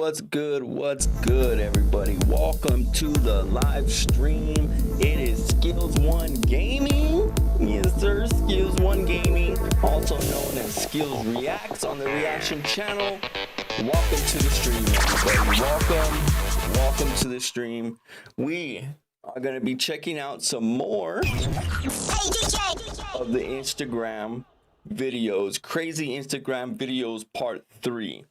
What's good, everybody? Welcome to the live stream. It is Skillz1 Gaming. Yes, sir, Skillz1 Gaming, also known as Skillz Reacts on the Reaction channel. Welcome to the stream, everybody. Welcome to the stream. We are going to be checking out some more of the Instagram videos, crazy Instagram videos part 3.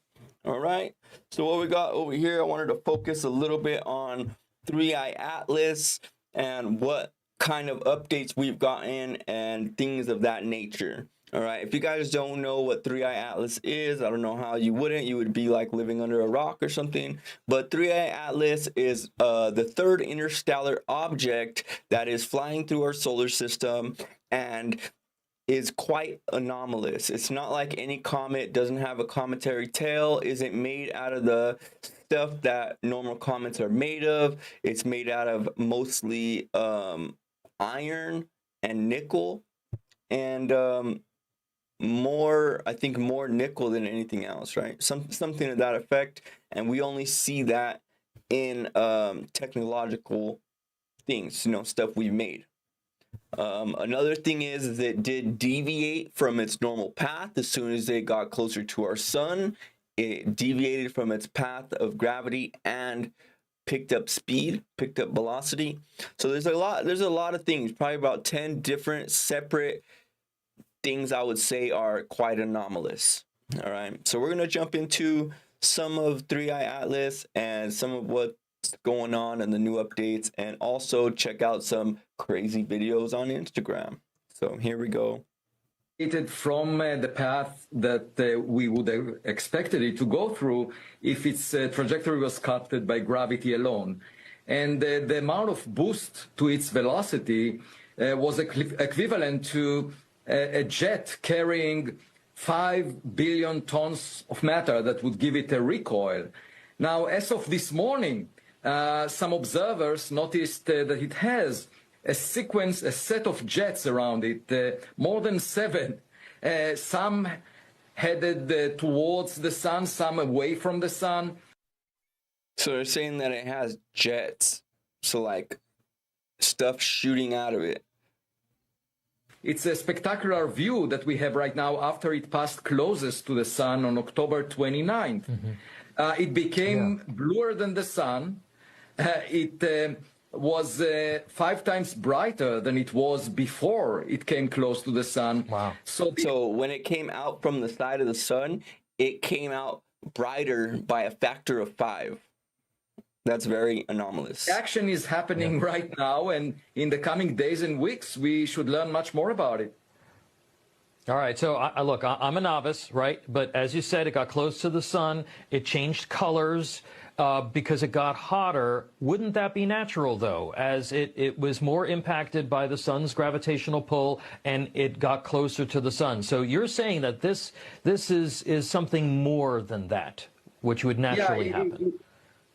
All right, so what we got over here, I wanted to focus a little bit on 3i Atlas and what kind of updates we've gotten and things of that nature. All right, if you guys don't know what 3i Atlas is, I don't know how you wouldn't. You would be like living under a rock or something. But 3i Atlas is the third interstellar object that is flying through our solar system and is quite anomalous. It's not like any comet, doesn't have a cometary tail, isn't made out of the stuff that normal comets are made of. It's made out of mostly iron and nickel, and I think more nickel than anything else, right? Something to that effect. And we only see that in technological things, you know, stuff we've made. Another thing is that it did deviate from its normal path as soon as it got closer to our sun. It deviated from its path of gravity and picked up speed, picked up velocity. So there's a lot of things, probably about 10 different separate things I would say are quite anomalous. All right, so we're gonna jump into some of 3i Atlas and some of what's going on and the new updates, and also check out some crazy videos on Instagram. So here we go. From the path that we would have expected it to go through if its trajectory was sculpted by gravity alone. And the amount of boost to its velocity was equivalent to a jet carrying 5 billion tons of matter that would give it a recoil. Now, as of this morning, some observers noticed that it has a set of jets around it, more than 7. Some headed towards the sun, some away from the sun. So they're saying that it has jets, so like stuff shooting out of it. It's a spectacular view that we have right now after it passed closest to the sun on October 29th. Mm-hmm. It became bluer than the sun. It was 5 times brighter than it was before it came close to the sun. Wow. So when it came out from the side of the sun, it came out brighter by a factor of 5. That's very anomalous. Action is happening right now, and in the coming days and weeks, we should learn much more about it. All right, so look, I'm a novice, right? But as you said, it got close to the sun. It changed colors because it got hotter. Wouldn't that be natural, though, as it was more impacted by the sun's gravitational pull and it got closer to the sun? So you're saying that this is something more than that, which would naturally happen.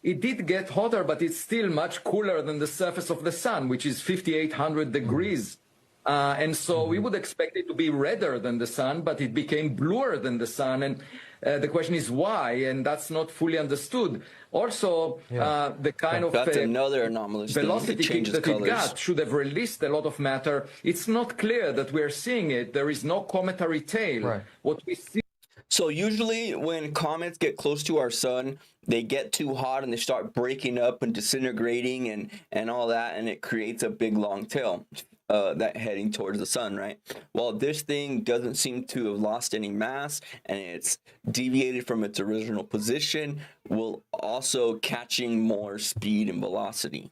It did get hotter, but it's still much cooler than the surface of the sun, which is 5,800 degrees. And so we would expect it to be redder than the sun, but it became bluer than the sun. And the question is why, and that's not fully understood. Also, the kind of that's another anomalous velocity kick that it got should have released a lot of matter. It's not clear that we're seeing it. There is no cometary tail. Right. What we see. So usually when comets get close to our sun, they get too hot and they start breaking up and disintegrating and all that, and it creates a big long tail that heading towards the sun, right? Well, this thing doesn't seem to have lost any mass, and it's deviated from its original position, while also catching more speed and velocity.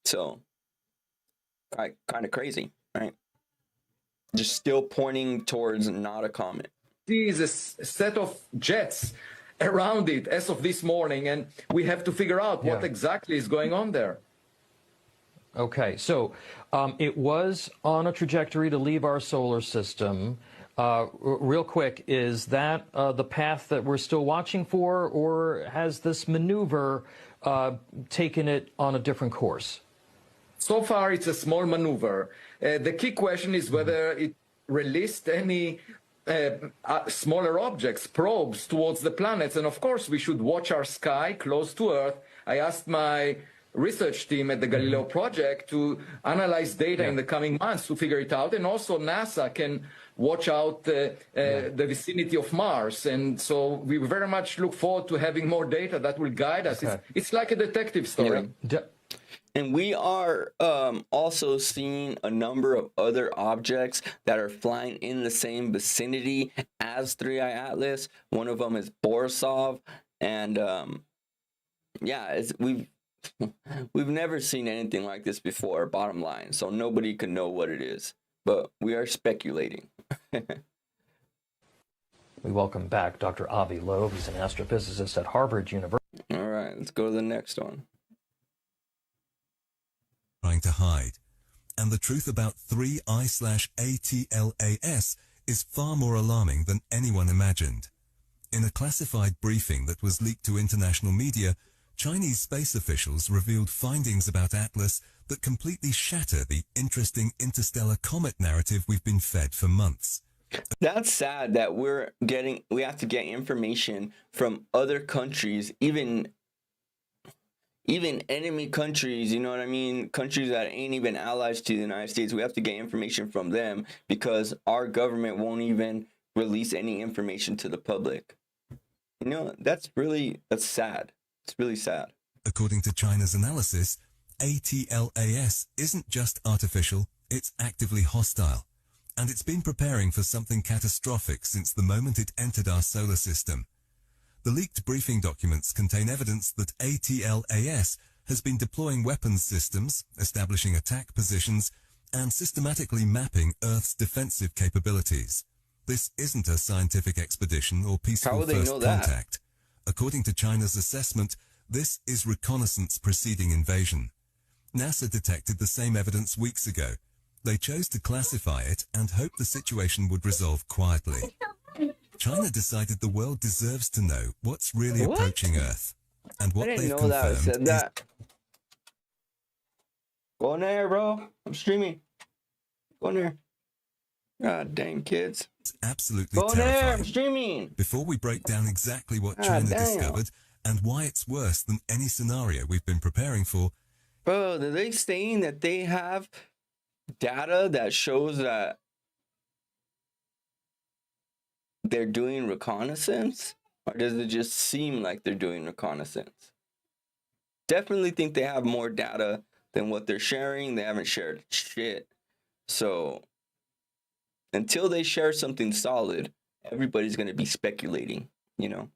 So kind of crazy, right? Just still pointing towards not a comet. Is a set of jets around it as of this morning, and we have to figure out what exactly is going on there. Okay, so it was on a trajectory to leave our solar system. Real quick, is that the path that we're still watching for, or has this maneuver taken it on a different course? So far, it's a small maneuver. The key question is whether it released any smaller objects, probes towards the planets. And of course, we should watch our sky close to Earth. I asked my research team at the Galileo project to analyze data in the coming months to figure it out. And also NASA can watch out the vicinity of Mars. And so we very much look forward to having more data that will guide us. It's like a detective story. Yeah. And we are also seeing a number of other objects that are flying in the same vicinity as 3i Atlas. One of them is Borisov. And yeah, we've never seen anything like this before, bottom line. So nobody can know what it is. But we are speculating. We welcome back Dr. Avi Loeb. He's an astrophysicist at Harvard University. All right, let's go to the next one. Trying to hide. And the truth about 3i/ATLAS is far more alarming than anyone imagined. In a classified briefing that was leaked to international media, Chinese space officials revealed findings about Atlas that completely shatter the interesting interstellar comet narrative we've been fed for months. That's sad that we have to get information from other countries, even enemy countries, you know what I mean? Countries that ain't even allies to the United States. We have to get information from them because our government won't even release any information to the public. You know, that's sad. It's really sad. According to China's analysis, ATLAS isn't just artificial, it's actively hostile. And it's been preparing for something catastrophic since the moment it entered our solar system. The leaked briefing documents contain evidence that ATLAS has been deploying weapons systems, establishing attack positions, and systematically mapping Earth's defensive capabilities. This isn't a scientific expedition or peaceful first contact. According to China's assessment, this is reconnaissance preceding invasion. NASA detected the same evidence weeks ago. They chose to classify it and hoped the situation would resolve quietly. China decided the world deserves to know what's really approaching Earth. And what they've confirmed is... Go in there, bro. I'm streaming. Go in there. God dang, kids. It's absolutely terrifying. There, I'm streaming. Before we break down exactly what China discovered and why it's worse than any scenario we've been preparing for. Bro, are they saying that they have data that shows that they're doing reconnaissance? Or does it just seem like they're doing reconnaissance? Definitely think they have more data than what they're sharing. They haven't shared shit. So until they share something solid, everybody's going to be speculating, you know?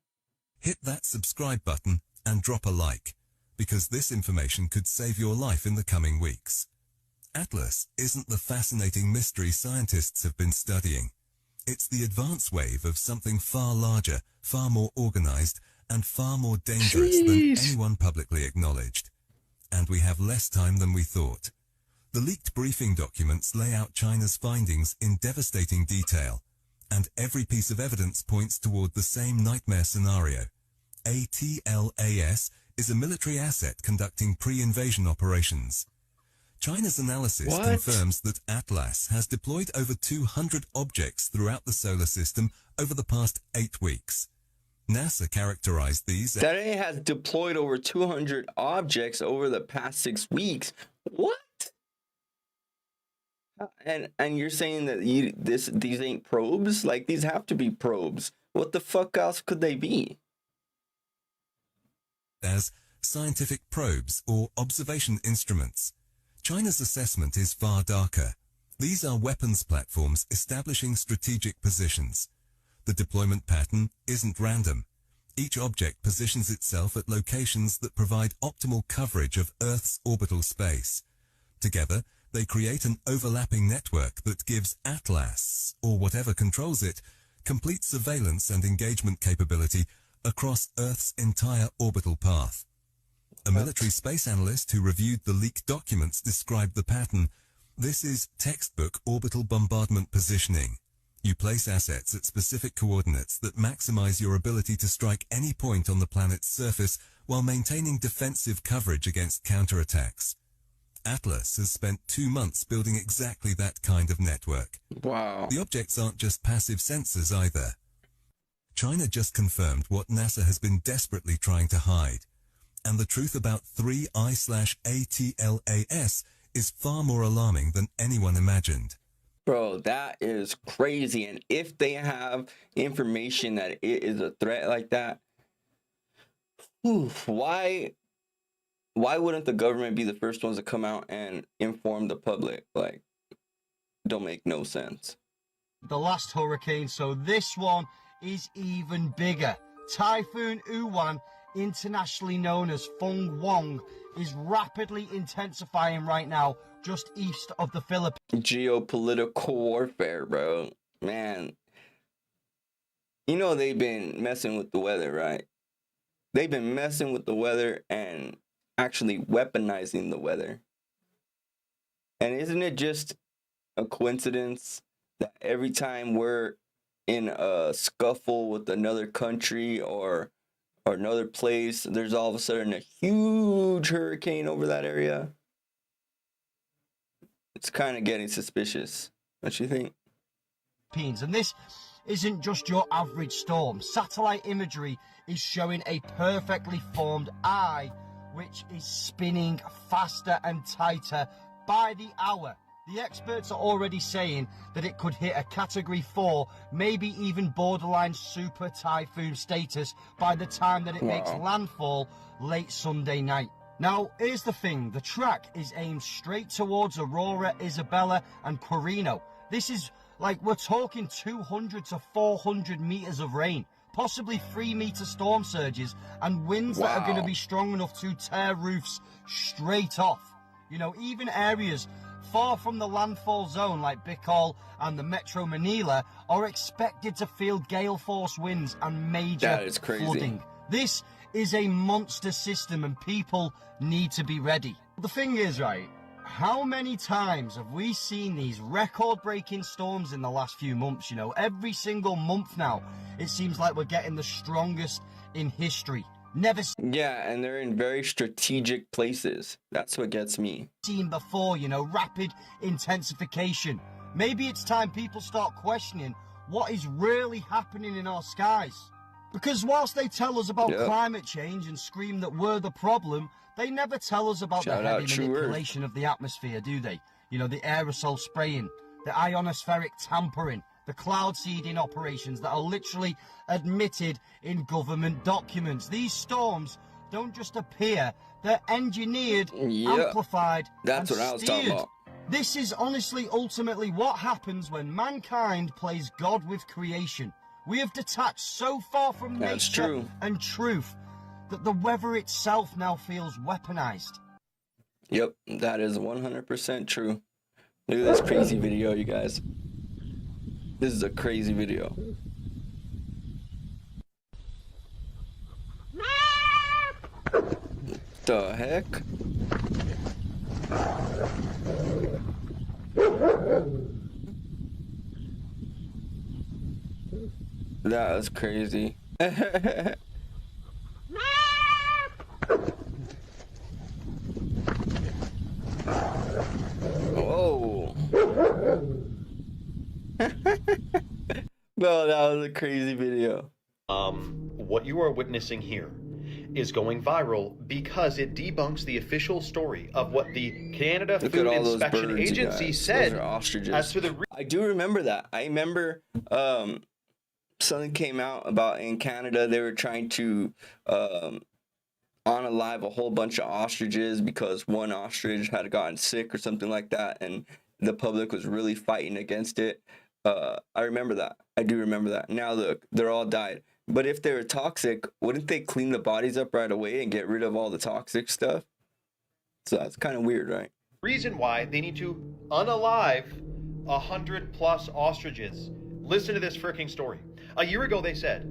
Hit that subscribe button and drop a like, because this information could save your life in the coming weeks. Atlas isn't the fascinating mystery scientists have been studying. It's the advance wave of something far larger, far more organized, and far more dangerous than anyone publicly acknowledged. And we have less time than we thought. The leaked briefing documents lay out China's findings in devastating detail, and every piece of evidence points toward the same nightmare scenario. ATLAS is a military asset conducting pre-invasion operations. China's analysis confirms that Atlas has deployed over 200 objects throughout the solar system over the past 8 weeks. NASA characterized these... That it has deployed over 200 objects over the past 6 weeks. What? And you're saying that these ain't probes? Like, these have to be probes. What the fuck else could they be? As scientific probes or observation instruments. China's assessment is far darker. These are weapons platforms establishing strategic positions. The deployment pattern isn't random. Each object positions itself at locations that provide optimal coverage of Earth's orbital space. Together, they create an overlapping network that gives Atlas, or whatever controls it, complete surveillance and engagement capability across Earth's entire orbital path. A military space analyst who reviewed the leaked documents described the pattern. This is textbook orbital bombardment positioning. You place assets at specific coordinates that maximize your ability to strike any point on the planet's surface while maintaining defensive coverage against counterattacks. Atlas has spent 2 months building exactly that kind of network. Wow. The objects aren't just passive sensors either. China just confirmed what NASA has been desperately trying to hide. And the truth about 3I/ATLAS is far more alarming than anyone imagined. Bro, that is crazy. And if they have information that it is a threat like that, why wouldn't the government be the first ones to come out and inform the public? Like, don't make no sense. The last hurricane, so this one is even bigger. Typhoon Uwan, internationally known as Feng Wong, is rapidly intensifying right now just east of the Philippines. Geopolitical warfare, bro. Man, you know they've been messing with the weather, right? They've been messing with the weather and actually weaponizing the weather. And isn't it just a coincidence that every time we're in a scuffle with another country or another place, there's all of a sudden a huge hurricane over that area? It's kind of getting suspicious. What you think? And this isn't just your average storm. Satellite imagery is showing a perfectly formed eye, which is spinning faster and tighter by the hour. The experts are already saying that it could hit a Category 4, maybe even borderline super typhoon status by the time that it makes landfall late Sunday night. Now, here's the thing. The track is aimed straight towards Aurora, Isabella, and Quirino. This is like, we're talking 200 to 400 meters of rain, possibly 3-meter storm surges, and winds that are going to be strong enough to tear roofs straight off. You know, even areas far from the landfall zone like Bicol and the Metro Manila are expected to feel gale force winds and major flooding. This is a monster system and people need to be ready. The thing is, right, how many times have we seen these record-breaking storms in the last few months? You know, every single month now, it seems like we're getting the strongest in history. Never and they're in very strategic places. That's what gets me. Seen before, you know, rapid intensification. Maybe it's time people start questioning what is really happening in our skies. Because whilst they tell us about climate change and scream that we're the problem, they never tell us about the heavy manipulation of the atmosphere, do they? You know, the aerosol spraying, the ionospheric tampering, the cloud seeding operations that are literally admitted in government documents. These storms don't just appear, they're engineered, amplified, that's what I was talking about. This is honestly ultimately what happens when mankind plays God with creation. We have detached so far from nature and truth that the weather itself now feels weaponized. Yep, that is 100% true. Look at this crazy video, you guys. This is a crazy video. The heck? That was crazy. Whoa. Bro, that was a crazy video. What you are witnessing here is going viral because it debunks the official story of what the Canada Food Inspection Agency said as to the... I do remember that. I remember something came out about in Canada they were trying to unalive a whole bunch of ostriches because one ostrich had gotten sick or something like that, and the public was really fighting against it. I remember that. I do remember that. Now look, they're all died. But if they were toxic, wouldn't they clean the bodies up right away and get rid of all the toxic stuff? So that's kind of weird, right? Reason why they need to unalive 100+ ostriches. Listen to this freaking story. A year ago they said,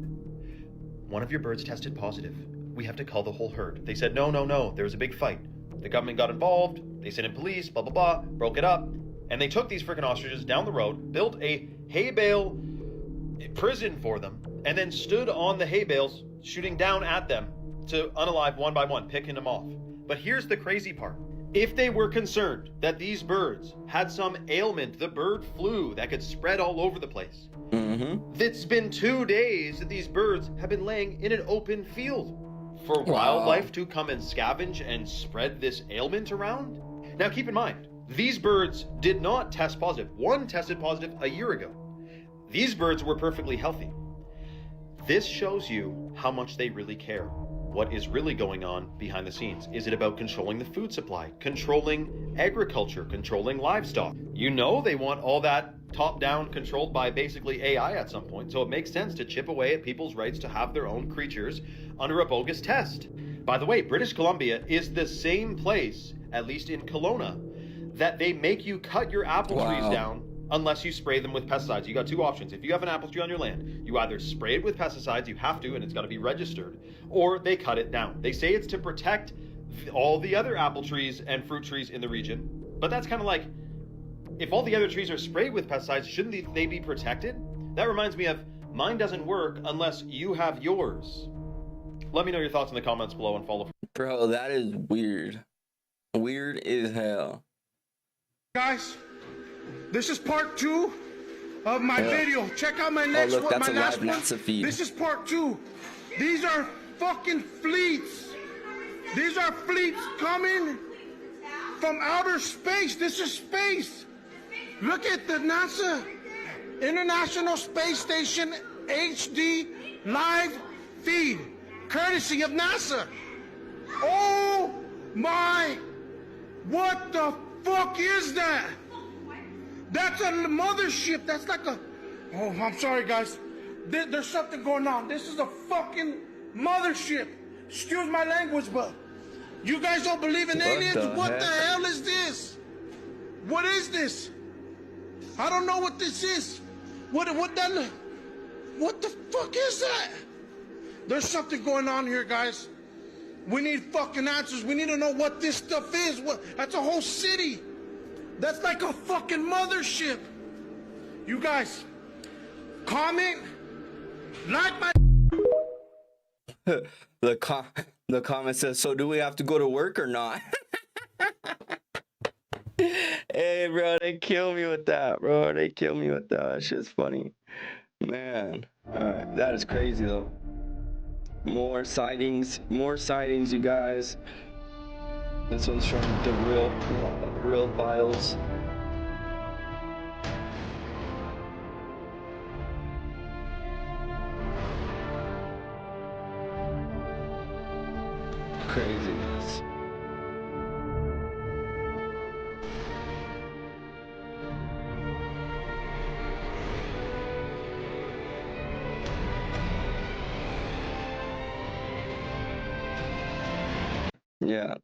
one of your birds tested positive. We have to call the whole herd. They said, no, there was a big fight. The government got involved, they sent in police, blah, blah, blah, broke it up. And they took these freaking ostriches down the road, built a hay bale prison for them, and then stood on the hay bales shooting down at them to unalive one by one, picking them off. But here's the crazy part. If they were concerned that these birds had some ailment, the bird flu that could spread all over the place, it's been 2 days that these birds have been laying in an open field for wildlife to come and scavenge and spread this ailment around. Now keep in mind, these birds did not test positive. One tested positive a year ago. These birds were perfectly healthy. This shows you how much they really care. What is really going on behind the scenes? Is it about controlling the food supply, controlling agriculture, controlling livestock? You know they want all that top-down controlled by basically AI at some point, so it makes sense to chip away at people's rights to have their own creatures under a bogus test. By the way, British Columbia is the same place, at least in Kelowna, that they make you cut your apple trees down unless you spray them with pesticides. You got two options. If you have an apple tree on your land, you either spray it with pesticides, you have to, and it's got to be registered, or they cut it down. They say it's to protect all the other apple trees and fruit trees in the region, but that's kind of like, if all the other trees are sprayed with pesticides, shouldn't they be protected? That reminds me of, mine doesn't work unless you have yours. Let me know your thoughts in the comments below and follow. Bro, that is weird. Weird as hell. Guys, this is part 2 of my video. Check out my next look, one. that's My a last live one. NASA feed. This is part 2. These are fucking fleets. These are fleets coming from outer space. This is space. Look at the NASA International Space Station HD live feed, courtesy of NASA. Oh my, what the fuck is that? That's a mothership. That's like a, oh, I'm sorry guys. There's something going on. This is a fucking mothership. Excuse my language, but you guys don't believe in aliens? What the hell is this? What is this? I don't know what this is. What the fuck is that? There's something going on here, guys. We need fucking answers. We need to know what this stuff is. That's a whole city. That's like a fucking mothership. You guys, comment, like my... The comment says, so do we have to go to work or not? Hey, bro, they kill me with that, bro. They kill me with that. That shit's funny. Man, alright, that is crazy, though. More sightings, you guys. This one's from the real files. Craziness. Yeah.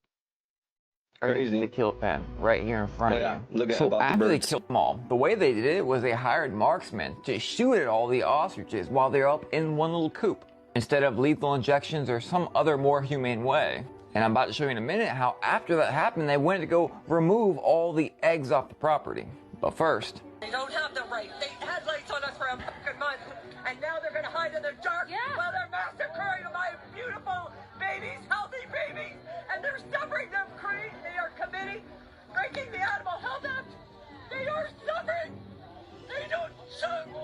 Crazy. The kill pad right here in front of you. Look at So about the after they birds. killed them all, the way they did it was they hired marksmen to shoot at all the ostriches while they're up in one little coop, instead of lethal injections or some other more humane way. And I'm about to show you in a minute how after that happened, they went to go remove all the eggs off the property. But first, they don't have the right. They had lights on us for a fucking month, and now they're gonna hide in the dark while they're massacring my beautiful babies, healthy babies, and they're suffering them. They are committing, breaking the Animal Health Act. They are suffering. They don't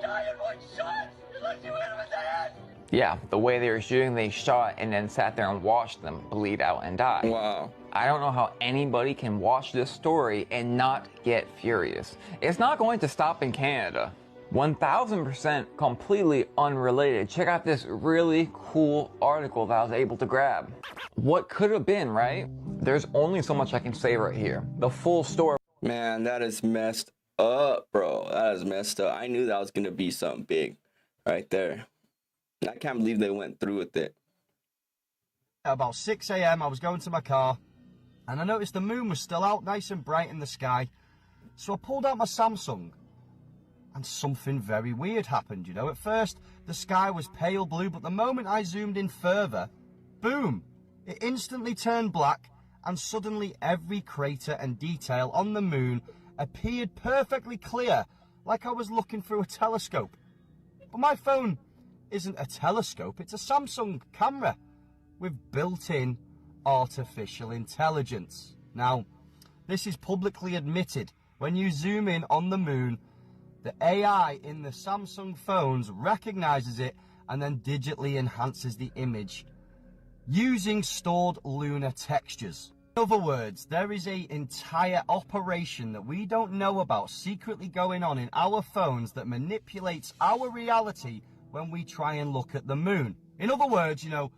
die in one shot unless you hit them in the head. yeah, the way they were shooting, they shot and then sat there and watched them bleed out and die. Wow. I don't know how anybody can watch this story and not get furious. It's not going to stop in Canada. 1000% completely unrelated. Check out this really cool article that I was able to grab. What could have been, right? There's only so much I can say right here. The full story. Man, that is messed up, bro. That is messed up. I knew that was going to be something big right there. I can't believe they went through with it. At about 6 a.m. I was going to my car and I noticed the moon was still out nice and bright in the sky. So I pulled out my Samsung and something very weird happened, you know. At first the sky was pale blue, but the moment I zoomed in further, boom, it instantly turned black and suddenly every crater and detail on the moon appeared perfectly clear, like I was looking through a telescope. But my phone isn't a telescope, it's a Samsung camera with built-in artificial intelligence. Now, This is publicly admitted. When you zoom in on the moon, the AI in the Samsung phones recognizes it and then digitally enhances the image using stored lunar textures. In other words, there is an entire operation that we don't know about secretly going on in our phones that manipulates our reality when we try and look at the moon. In other words, you know,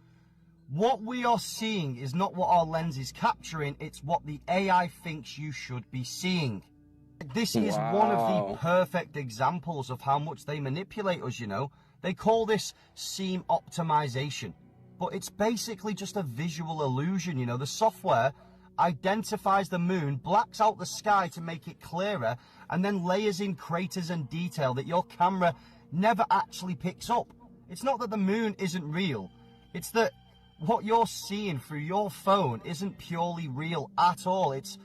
what we are seeing is not what our lens is capturing, it's what the AI thinks you should be seeing. This is one of the perfect examples of how much they manipulate us, you know. They call this scene optimization. But it's basically just a visual illusion, you know. The software identifies the moon, blacks out the sky to make it clearer, and then layers in craters and detail that your camera never actually picks up. It's not that the moon isn't real, it's that what you're seeing through your phone isn't purely real at all. It's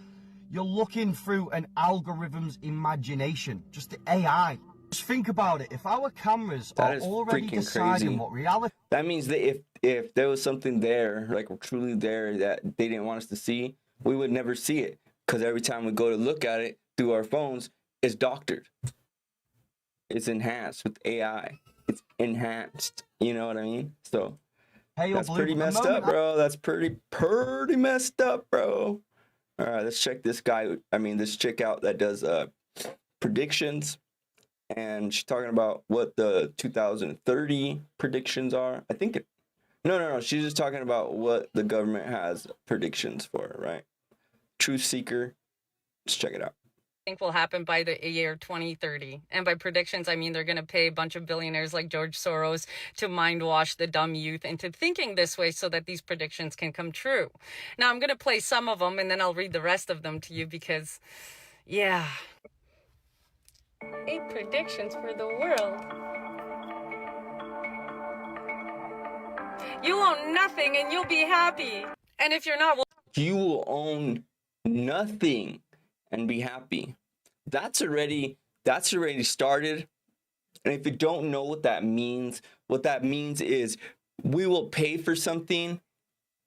you're looking through an algorithm's imagination, just the AI. Just think about it. If our cameras are already deciding what reality... That means that if there was something there, like truly there, that they didn't want us to see, we would never see it. Because every time we go to look at it through our phones, it's doctored. It's enhanced with AI. It's enhanced. You know what I mean? So that's pretty messed up, bro. That's pretty messed up, bro. All right, let's check this guy. This chick out that does predictions. And she's talking about what the 2030 predictions are. I think no. She's just talking about what the government has predictions for, right? Truth Seeker. Let's check it out. I think will happen by the year 2030. And by predictions, I mean they're going to pay a bunch of billionaires like George Soros to mind wash the dumb youth into thinking this way so that these predictions can come true. Now, I'm going to play some of them and then I'll read the rest of them to you because, yeah. 8 predictions for the world. You own nothing and you'll be happy. And if you're not, well, you will own nothing and be happy. That's already started. And if you don't know what that means is we will pay for something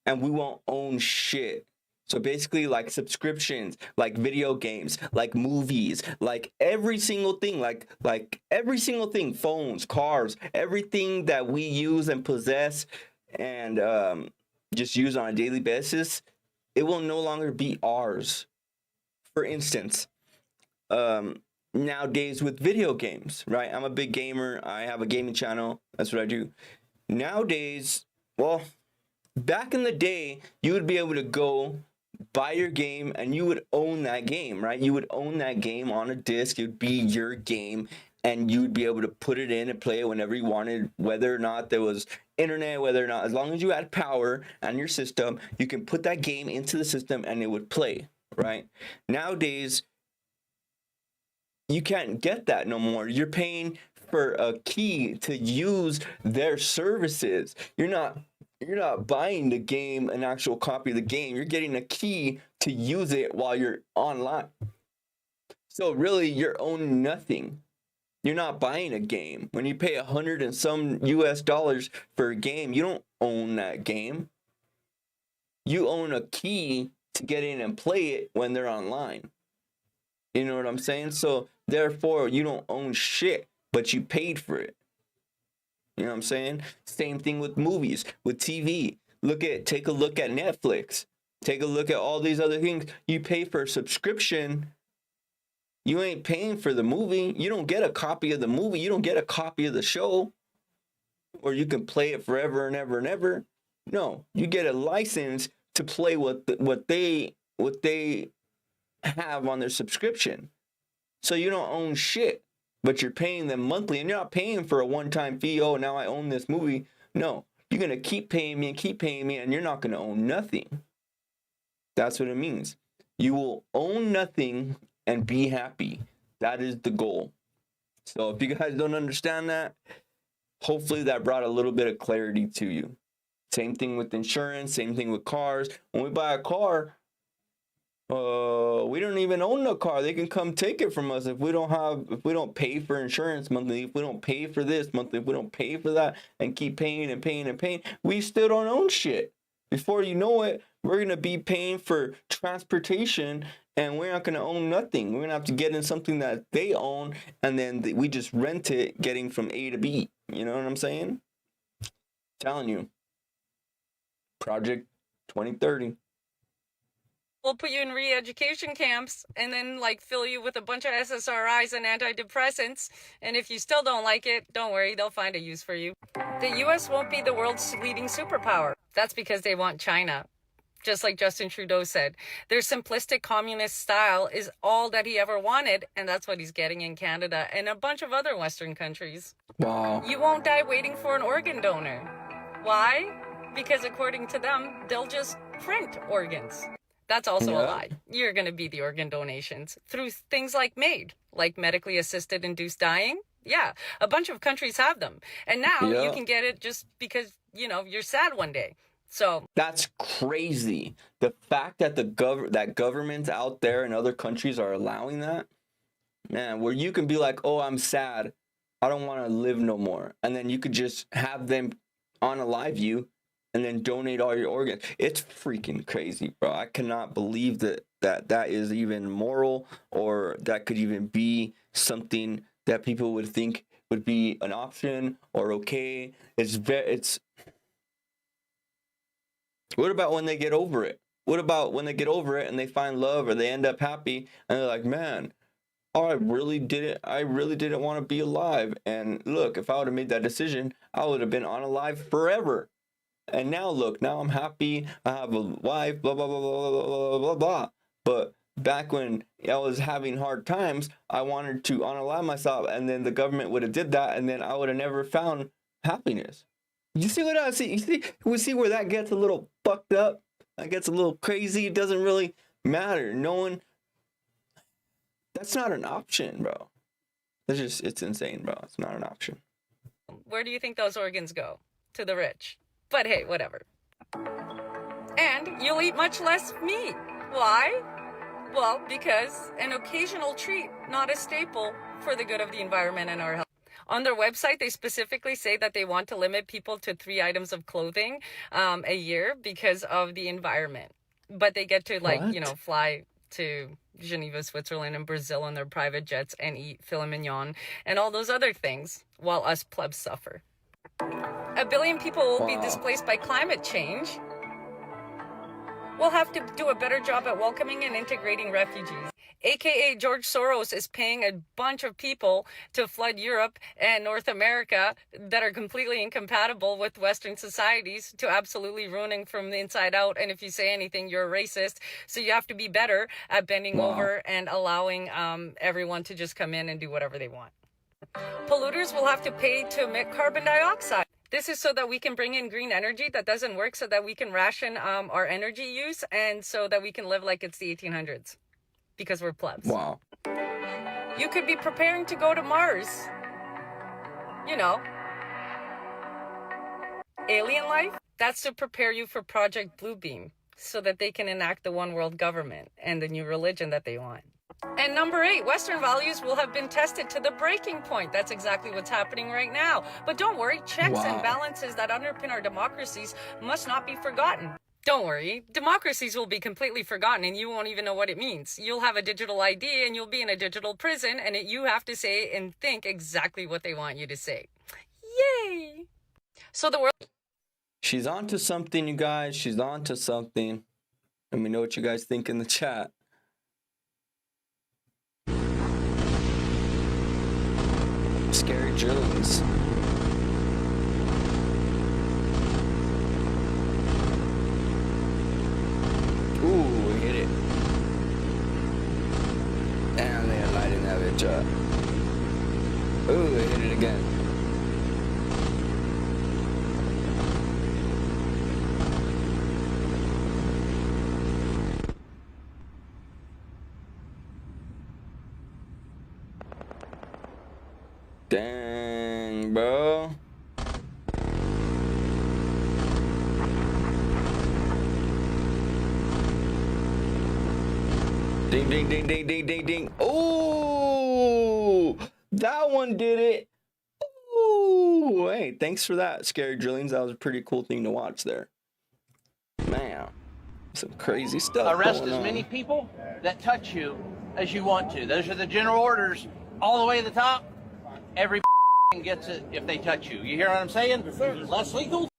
and we won't own shit. So basically, like subscriptions, like video games, like movies, like every single thing, like every single thing, phones, cars, everything that we use and possess and just use on a daily basis, it will no longer be ours. For instance, nowadays with video games, right? I'm a big gamer. I have a gaming channel. That's what I do. Nowadays, well, back in the day, you would be able to go buy your game and you would own that game, right? You would own that game on a disc. It would be your game and you would be able to put it in and play it whenever you wanted, whether or not there was internet, whether or not, as long as you had power on your system, you can put that game into the system and it would play, right? Nowadays, you can't get that no more. You're paying for a key to use their services. You're not buying the game, an actual copy of the game. You're getting a key to use it while you're online. So really, you're owning nothing. You're not buying a game. When you pay $100 and some US for a game, you don't own that game. You own a key to get in and play it when they're online. You know what I'm saying? So therefore, you don't own shit, but you paid for it. You know what I'm saying? Same thing with movies, with TV. Take a look at Netflix. Take a look at all these other things. You pay for a subscription. You ain't paying for the movie. You don't get a copy of the movie. You don't get a copy of the show. Or you can play it forever and ever and ever. No, you get a license to play what they have on their subscription. So you don't own shit. But you're paying them monthly, and you're not paying for a one-time fee. Oh, now I own this movie. No, you're going to keep paying me, and you're not going to own nothing. That's what it means. You will own nothing and be happy. That is the goal. So if you guys don't understand that, hopefully that brought a little bit of clarity to you. Same thing with insurance, same thing with cars. When we buy a car, we don't even own the car. They can come take it from us if we don't pay for insurance monthly, if we don't pay for this monthly, if we don't pay for that and keep paying and paying and paying, we still don't own shit. Before you know it, we're going to be paying for transportation, and we're not going to own nothing. We're going to have to get in something that they own, and then we just rent it, getting from A to B. You know what I'm saying? Telling you. Project 2030. We'll put you in re-education camps and then like fill you with a bunch of SSRIs and antidepressants. And if you still don't like it, don't worry, they'll find a use for you. The US won't be the world's leading superpower. That's because they want China. Just like Justin Trudeau said, their simplistic communist style is all that he ever wanted, and that's what he's getting in Canada and a bunch of other Western countries. Wow. You won't die waiting for an organ donor. Why? Because according to them, they'll just print organs. That's also a lie. You're going to be the organ donations through things like MAID, like medically assisted induced dying. Yeah, a bunch of countries have them. And now you can get it just because, you know, you're sad one day. So that's crazy. The fact that that governments out there in other countries are allowing that, man, where you can be like, oh, I'm sad, I don't want to live no more. And then you could just have them unalive you and then donate all your organs. It's freaking crazy, bro. I cannot believe that is even moral, or that could even be something that people would think would be an option or okay. It's what about when they get over it? What about when they get over it and they find love, or they end up happy and they're like, man, oh, I really didn't want to be alive. And look, if I would have made that decision, I would have been unalive forever. And now look, now I'm happy. I have a wife, blah, blah, blah, blah, blah, blah, blah, blah. But back when I was having hard times, I wanted to unalive myself, and then the government would have did that, and then I would have never found happiness. You see what I see? You see, we see where that gets a little fucked up. That gets a little crazy. It doesn't really matter. No one. That's not an option, bro. It's insane, bro. It's not an option. where do you think those organs go? To the rich. But hey, whatever. And you'll eat much less meat. Why? Well, because an occasional treat, not a staple, for the good of the environment and our health. On their website, they specifically say that they want to limit people to 3 items of clothing a year because of the environment. But they get to, like, you know, fly to Geneva, Switzerland, and Brazil on their private jets and eat filet mignon and all those other things, while us plebs suffer. 1 billion people will be displaced by climate change. We'll have to do a better job at welcoming and integrating refugees. AKA George Soros is paying a bunch of people to flood Europe and North America that are completely incompatible with Western societies, to absolutely ruining from the inside out. And if you say anything, you're a racist. So you have to be better at bending over and allowing everyone to just come in and do whatever they want. Polluters will have to pay to emit carbon dioxide. This is so that we can bring in green energy that doesn't work, so that we can ration our energy use, and so that we can live like it's the 1800s. Because we're plebs. Wow. You could be preparing to go to Mars. You know. Alien life? That's to prepare you for Project Bluebeam, so that they can enact the one world government and the new religion that they want. And number 8, Western values will have been tested to the breaking point. That's exactly what's happening right now. But don't worry, checks and balances that underpin our democracies must not be forgotten. Don't worry, democracies will be completely forgotten and you won't even know what it means. You'll have a digital ID and you'll be in a digital prison, and you have to say and think exactly what they want you to say. Yay! So the world... She's on to something, you guys. She's on to something. Let me know what you guys think in the chat. Scary drillings. Ooh, we hit it. And they're lighting that bitch up. Ooh, they hit it again. Dang, bro. Ding, ding, ding, ding, ding, ding, ding. Oh, that one did it. Oh, hey, thanks for that, Scary Drillings. That was a pretty cool thing to watch there. Man. Some crazy stuff. Arrest going as on. many people that touch you as you want to. Those are the general orders all the way to the top. Every gets it if they touch you. You hear what I'm saying? Less legal.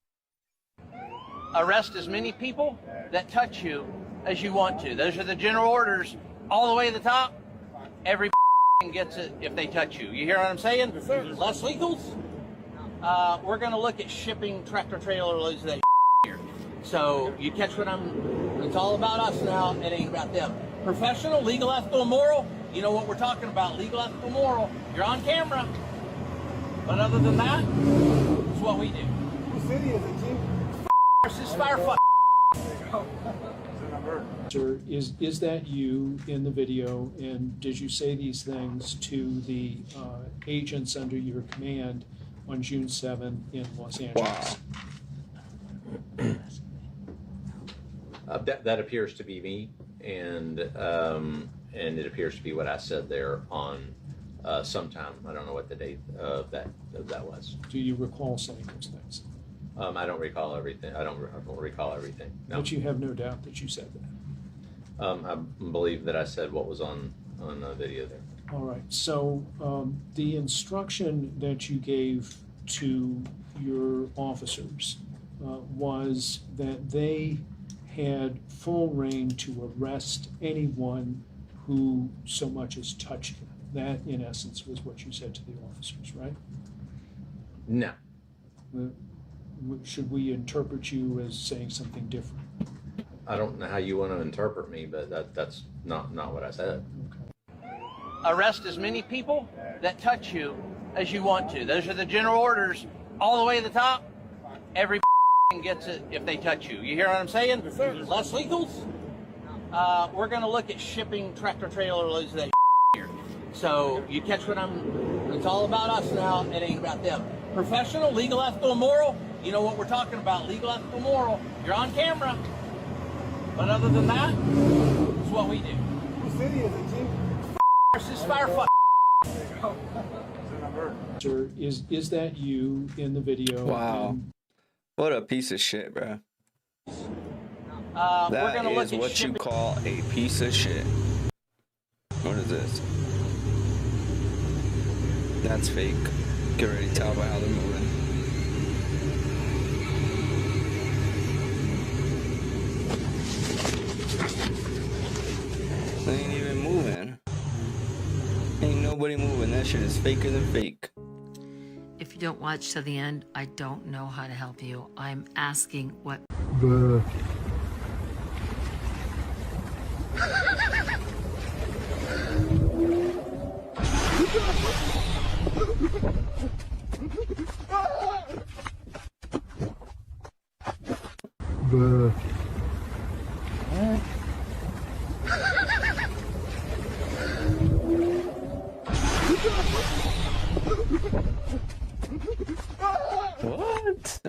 Arrest as many people that touch you as you want to. Those are the general orders all the way to the top. Every gets it if they touch you. You hear what I'm saying? Less legals. We're going to look at shipping tractor trailer loads of that here. So you catch what it's all about us now. It ain't about them. Professional, legal, ethical, and moral. You know what we're talking about. Legal, ethical, moral. You're on camera. But other than that, it's what we do. What city is it, Chief? This firefight. Sir, is that you in the video, and did you say these things to the agents under your command on June 7 in Los Angeles? Wow. That appears to be me, and it appears to be what I said there on sometime. I don't know what the date of that was. Do you recall saying those things? I don't recall everything. I don't recall everything. No. But you have no doubt that you said that. I believe that I said what was on the video there. All right. So the instruction that you gave to your officers was that they had full reign to arrest anyone who so much as touched them. That, in essence, was what you said to the officers, right? No. Should we interpret you as saying something different? I don't know how you want to interpret me, but that's not what I said. Okay. Arrest as many people that touch you as you want to. Those are the general orders all the way to the top. Every gets it if they touch you. You hear what I'm saying? Less legals. We're going to look at shipping tractor trailer loads of that here. So you catch what it's all about us now. It ain't about them. Professional, legal, ethical, and moral. You know what we're talking about. Legal, ethical, moral. You're on camera. But other than that, it's what we do. What city is it, Chief? This firefight. Sir, is that you in the video? Wow. What a piece of shit, bro. We're That gonna look is at what shipping. you call a piece of shit. What is this? That's fake. Can already tell by how they're moving. They ain't even moving. Ain't nobody moving. That shit is faker than fake. If you don't watch to the end, I don't know how to help you. I'm asking what... What?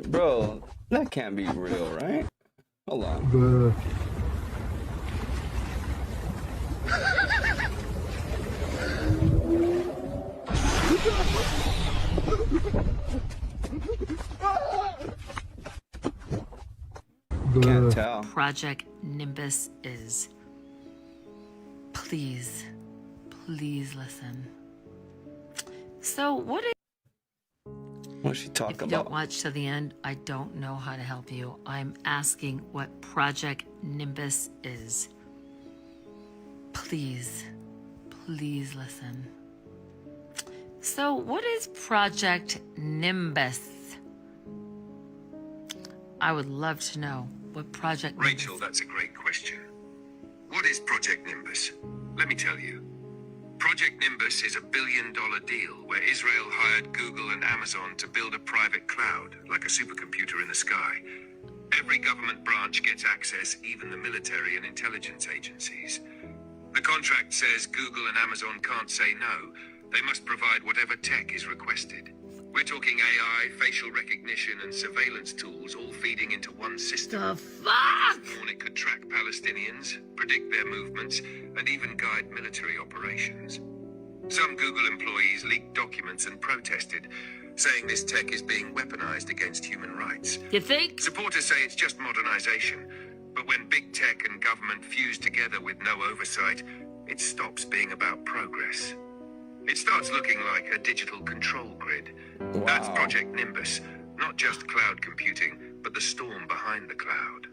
Bro, that can't be real, right? Hold on. Can't tell. Project Nimbus is. Please, please listen. So what is... What's she talking If you about? don't watch to the end, I don't know how to help you. I'm asking what Project Nimbus is. Please, please listen. So what is Project Nimbus? I would love to know what Project Rachel, that's a great question. What is Project Nimbus? Let me tell you. Project Nimbus is $1 billion deal where Israel hired Google and Amazon to build a private cloud, like a supercomputer in the sky. Every government branch gets access, even the military and intelligence agencies. The contract says Google and Amazon can't say no. They must provide whatever tech is requested. We're talking AI, facial recognition, and surveillance tools all feeding into one system. The fuck? And it could track Palestinians, predict their movements, and even guide military operations. Some Google employees leaked documents and protested, saying this tech is being weaponized against human rights. You think? Supporters say it's just modernization, but But when big tech and government fuse together with no oversight, it stops being about progress. It starts looking like a digital control grid. Wow. That's Project Nimbus. Not just cloud computing, but the storm behind the cloud.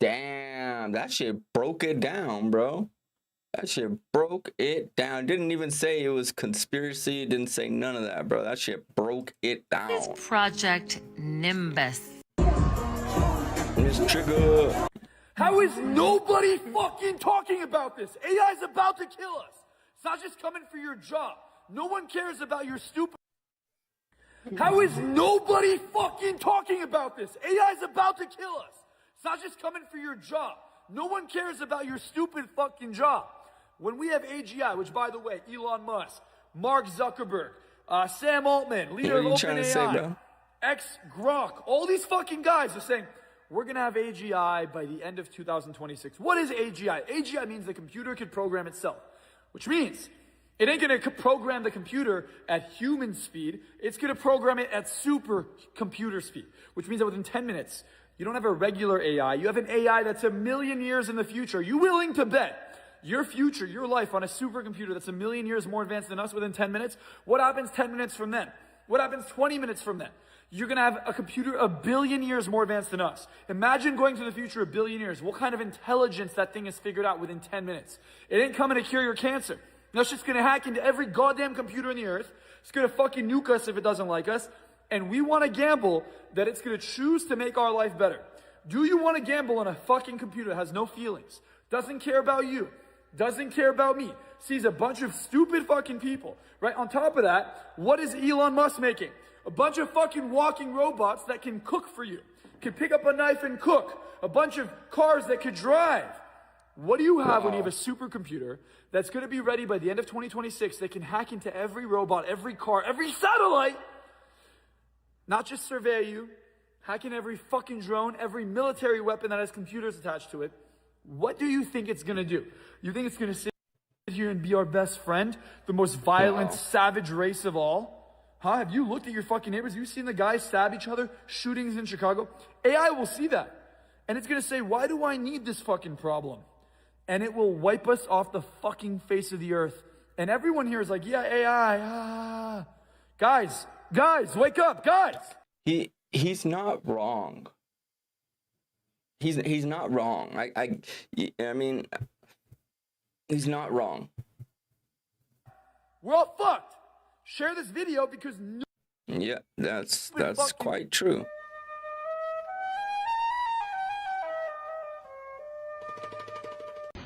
Damn, that shit broke it down, bro. That shit broke it down. Didn't even say it was conspiracy. Didn't say none of that, bro. That shit broke it down. It's Project Nimbus. Miss Trigger. How is nobody fucking talking about this? AI is about to kill us. It's not just coming for your job. No one cares about your stupid... How is nobody fucking talking about this? AI is about to kill us. It's not just coming for your job. No one cares about your stupid fucking job. When we have AGI, which, by the way, Elon Musk, Mark Zuckerberg, Sam Altman, leader of OpenAI, ex-Grok, all these fucking guys are saying, we're going to have AGI by the end of 2026. What is AGI? AGI means the computer could program itself, which means it ain't going to program the computer at human speed. It's going to program it at super computer speed, which means that within 10 minutes, you don't have a regular AI. You have an AI that's 1,000,000 years in the future. Are you willing to bet your future, your life on a supercomputer that's 1,000,000 years more advanced than us within 10 minutes? What happens 10 minutes from then? What happens 20 minutes from then? You're going to have a computer 1,000,000,000 years more advanced than us. Imagine going to the future 1,000,000,000 years. What kind of intelligence that thing has figured out within 10 minutes? It ain't coming to cure your cancer. That's just going to hack into every goddamn computer in the earth. It's going to fucking nuke us if it doesn't like us. And we want to gamble that it's going to choose to make our life better. Do you want to gamble on a fucking computer that has no feelings, doesn't care about you, doesn't care about me, sees a bunch of stupid fucking people, right? On top of that, what is Elon Musk making? A bunch of fucking walking robots that can cook for you, can pick up a knife and cook, a bunch of cars that could drive. What do you have when you have a supercomputer that's going to be ready by the end of 2026 that can hack into every robot, every car, every satellite, not just survey you, hacking every fucking drone, every military weapon that has computers attached to it? What do you think it's going to do? You think it's going to sit here and be our best friend, the most violent, savage race of all? Huh? Have you looked at your fucking neighbors? Have you seen the guys stab each other? Shootings in Chicago? AI will see that. And it's going to say, why do I need this fucking problem? And it will wipe us off the fucking face of the earth. And everyone here is like, yeah, AI. Guys, wake up, guys. He's not wrong. He's not wrong. I mean, he's not wrong. We're all fucked. Share this video because yeah, that's quite true.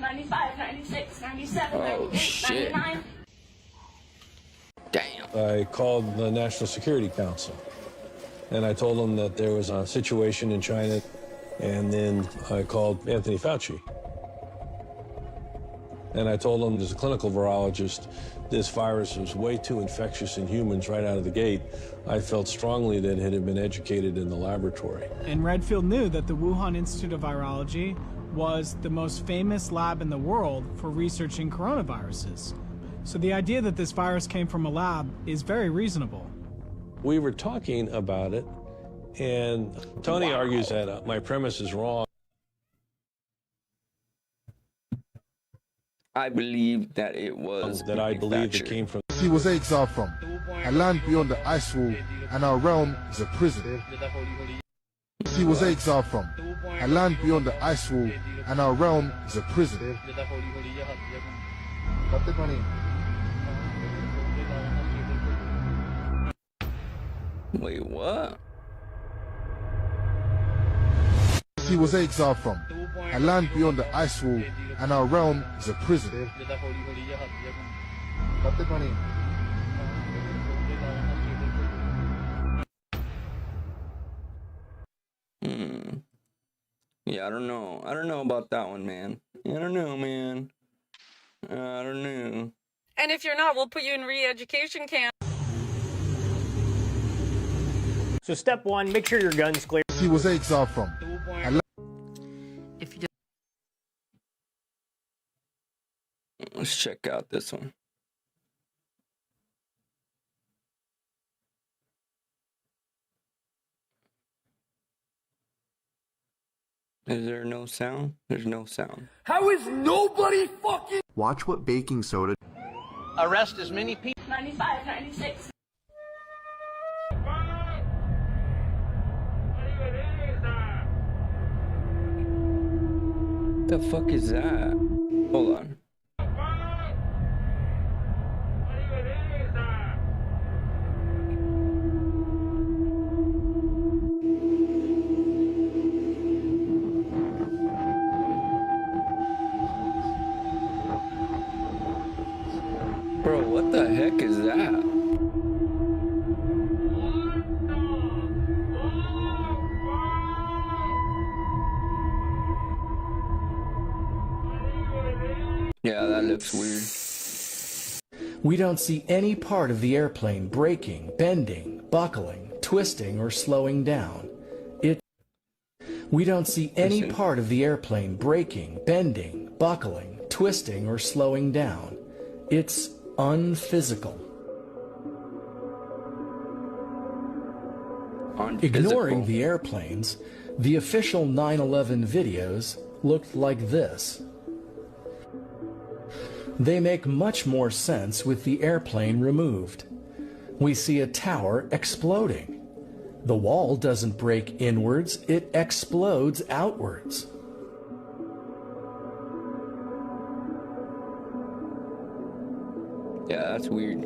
'95, '96, '97, Oh, 98, shit. '99. Damn. I called the National Security Council, and I told them that there was a situation in China, and then I called Anthony Fauci. And I told him, as a clinical virologist, this virus was way too infectious in humans right out of the gate. I felt strongly that it had been educated in the laboratory. And Redfield knew that the Wuhan Institute of Virology was the most famous lab in the world for researching coronaviruses. So the idea that this virus came from a lab is very reasonable. We were talking about it, and Tony argues that my premise is wrong. I believe that it was that I believe it came from. He was exiled from a land beyond the ice wall, and our realm is a prison. He was exiled from a land beyond the ice wall, and our realm is a prison. Wait, what? He was exiled from a land beyond the ice wall, and our realm is a prison. Yeah, I don't know. I don't know about that one, man. I don't know, man. I don't know. And if you're not, we'll put you in re-education camp. So step one, make sure your gun's clear. He was exiled from a If you Let's check out this one. Is there no sound? There's no sound. How is nobody fucking... Watch what baking soda... Arrest as many people... 95, 96. The fuck is that? Hold on. Bro, what the heck is that? Yeah, that looks weird. We don't see any part of the airplane breaking, bending, buckling, twisting, or slowing down. We don't see any part of the airplane breaking, bending, buckling, twisting, or slowing down. It's unphysical. Ignoring the airplanes, the official 9/11 videos looked like this. They make much more sense with the airplane removed. We see a tower exploding. The wall doesn't break inwards, it explodes outwards. Yeah, that's weird.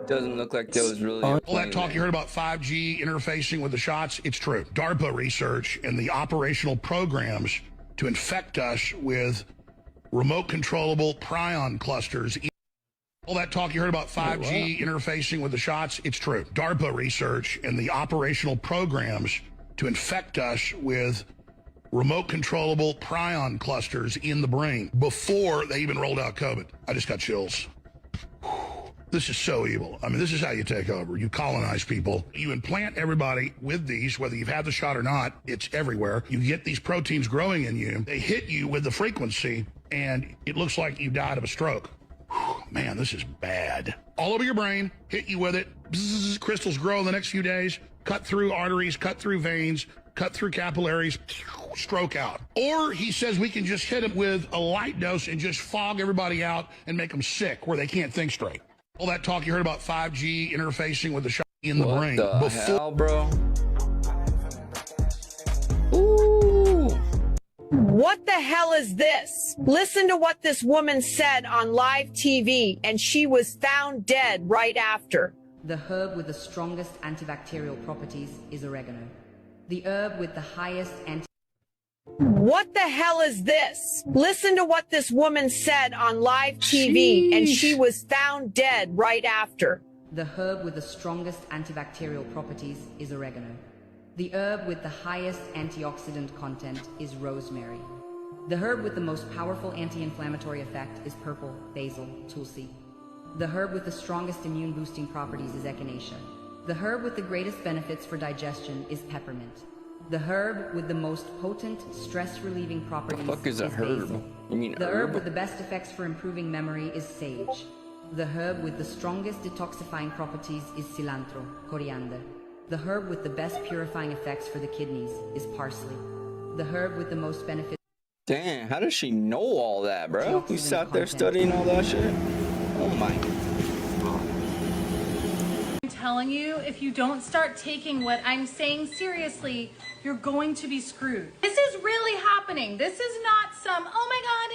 Doesn't look like there was really all that talk you heard about 5G interfacing with the shots, it's true. DARPA research and the operational programs to infect us with remote controllable prion clusters. All that talk you heard about 5G interfacing with the shots, it's true. DARPA research and the operational programs to infect us with remote controllable prion clusters in the brain before they even rolled out COVID. I just got chills. This is so evil. I mean, this is how you take over. You colonize people. You implant everybody with these, whether you've had the shot or not. It's everywhere. You get these proteins growing in you. They hit you with the frequency, and it looks like you died of a stroke. Man, this is bad. All over your brain, hit you with it. Bzzz, crystals grow in the next few days, cut through arteries, cut through veins, cut through capillaries, stroke out. Or he says we can just hit them with a light dose and just fog everybody out and make them sick where they can't think straight. All that talk you heard about 5G interfacing with the shot in the brain. What the hell, bro? Ooh. What the hell is this? Listen to what this woman said on live TV, and she was found dead right after. The herb with the strongest antibacterial properties is oregano. The herb with the highest What the hell is this? Listen to what this woman said on live TV, and she was found dead right after. The herb with the strongest antibacterial properties is oregano. The herb with the highest antioxidant content is rosemary. The herb with the most powerful anti-inflammatory effect is purple basil tulsi. The herb with the strongest immune-boosting properties is echinacea. The herb with the greatest benefits for digestion is peppermint. The herb with the most potent stress-relieving properties is a herb? basil. You mean the herb? herb with the best effects for improving memory is sage. The herb with the strongest detoxifying properties is cilantro, coriander. The herb with the best purifying effects for the kidneys is parsley. The herb with the most benefits. Damn, how does she know all that, bro? You sat there studying all that shit? Oh my. I'm telling you, if you don't start taking what I'm saying seriously, you're going to be screwed. This is really happening. This is not some, oh my God,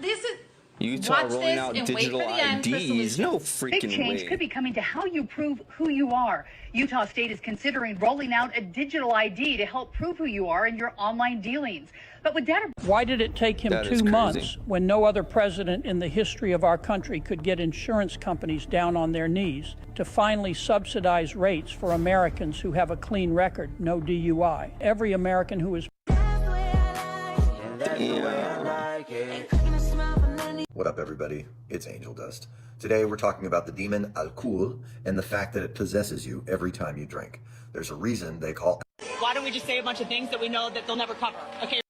this is... Utah Watch rolling this out and wait digital for the end for IDs. No solutions. freaking Big change way. could be coming to how you prove who you are. Utah State is considering rolling out a digital ID to help prove who you are in your online dealings. But with data... Why did it take him 2 months when no other president in the history of our country could get insurance companies down on their knees to finally subsidize rates for Americans who have a clean record, no DUI? Every American who is... What up, everybody? It's Angel Dust. Today we're talking about the demon alcohol and the fact that it possesses you every time you drink. There's a reason they call... Why don't we just say a bunch of things that we know that they'll never cover? Okay.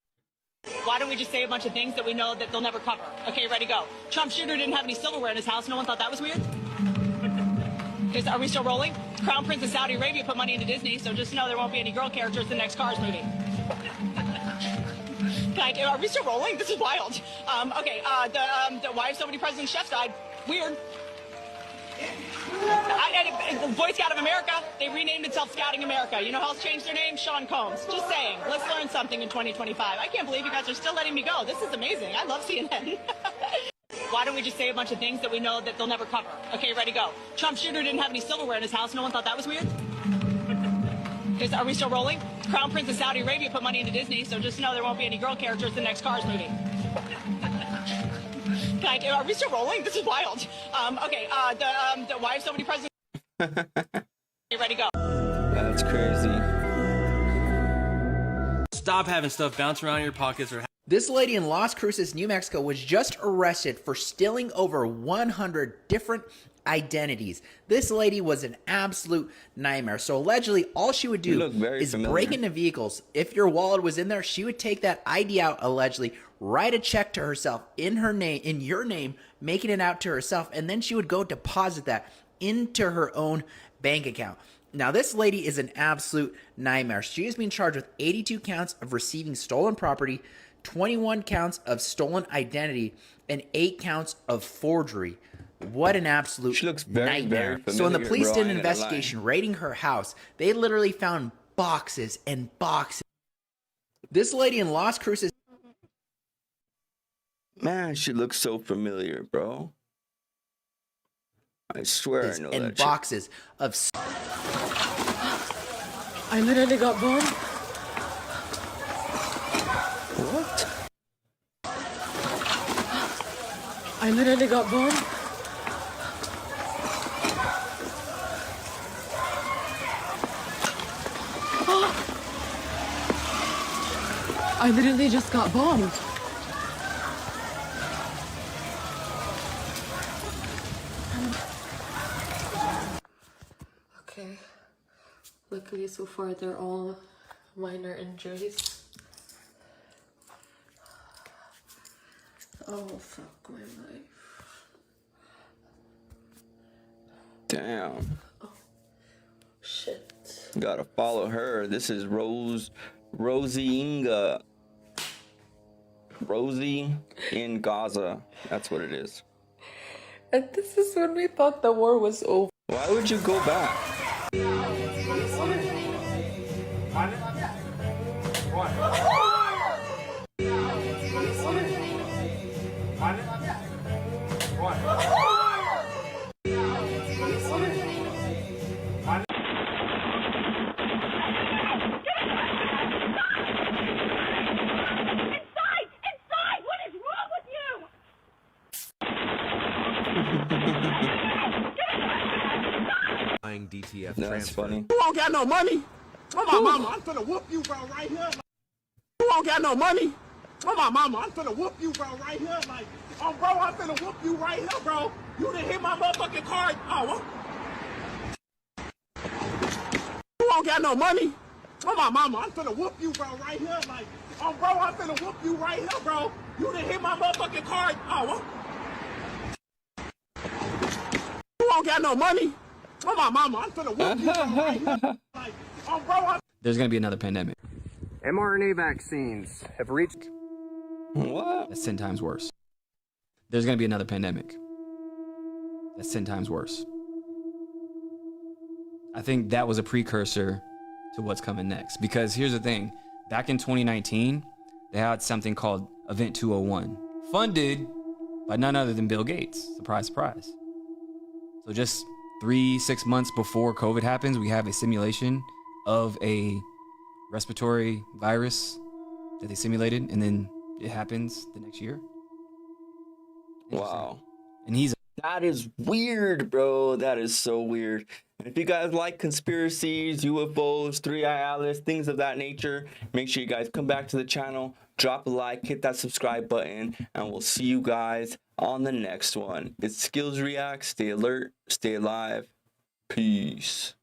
Why don't we just say a bunch of things that we know that they'll never cover? Okay, ready, go. Trump Jr. didn't have any silverware in his house. No one thought that was weird? Okay, so are we still rolling? Crown Prince of Saudi Arabia put money into Disney, so just know there won't be any girl characters in the next Cars movie. Are we still rolling? This is wild. Okay, why have so many presidents' chefs died? Weird. Boy Scout of America, they renamed itself Scouting America. You know how else changed their name? Sean Combs. Just saying. Let's learn something in 2025. I can't believe you guys are still letting me go. This is amazing. I love CNN. Why don't we just say a bunch of things that we know that they'll never cover? Okay, ready, go. Trump Jr. didn't have any silverware in his house. No one thought that was weird? Are we still rolling? Crown Prince of Saudi Arabia put money into Disney, so just know there won't be any girl characters in the next Cars movie. Are we still rolling? This is wild. Okay, why have so many presidents? Okay, ready, go. That's crazy. Stop having stuff bounce around in your pockets or. This lady in Las Cruces, New Mexico was just arrested for stealing over 100 different identities. This lady was an absolute nightmare. So allegedly, all she would do is break into vehicles. If your wallet was in there, she would take that ID out, allegedly, write a check to herself in her name, in your name, making it out to herself, and then she would go deposit that into her own bank account. Now, this lady is an absolute nightmare. She is being charged with 82 counts of receiving stolen property, 21 counts of stolen identity, and 8 counts of forgery. What an absolute nightmare. So when the police did an investigation raiding her house, they literally found boxes and boxes. This lady in Las Cruces. Man, she looks so familiar, bro. I swear I know and that boxes of. I literally got bombed. What? I literally got bombed. I literally just got bombed. Okay. Luckily, so far, they're all minor injuries. Oh, fuck my life. Damn. Oh, shit. Gotta follow her. This is Rosie in Gaza. That's what it is. And this is when we thought the war was over. Why would you go back? DTF That's funny. You don't got no money. Oh my mama, I'm finna whoop you, bro, right here. Like, you don't got no money. Oh my mama, I'm finna whoop you, bro, right here. Like, oh bro, I'm finna whoop you right here, bro. You didn't hit my motherfucking card. Oh, you don't got no money. Oh my mama, I'm finna whoop you, bro, right here. Like, oh bro, I'm finna whoop you right here, bro. You didn't hit my motherfucking card. Oh, you don't got no money. Oh my mama, I'm finna whoop you right here. Like, oh bro, There's gonna be another pandemic. mRNA vaccines have reached. What? That's 10 times worse. There's gonna be another pandemic. That's 10 times worse. I think that was a precursor to what's coming next. Because here's the thing. Back in 2019, they had something called Event 201, funded by none other than Bill Gates. Surprise, surprise. So just 3-6 months before COVID happens, we have a simulation of a respiratory virus that they simulated, and then it happens the next year. Wow. And that is weird, bro. That is so weird. And if you guys like conspiracies, UFOs, 3-Eye Atlas, things of that nature, make sure you guys come back to the channel, drop a like, hit that subscribe button, and we'll see you guys on the next one. It's Skills React. Stay alert, stay alive. Peace.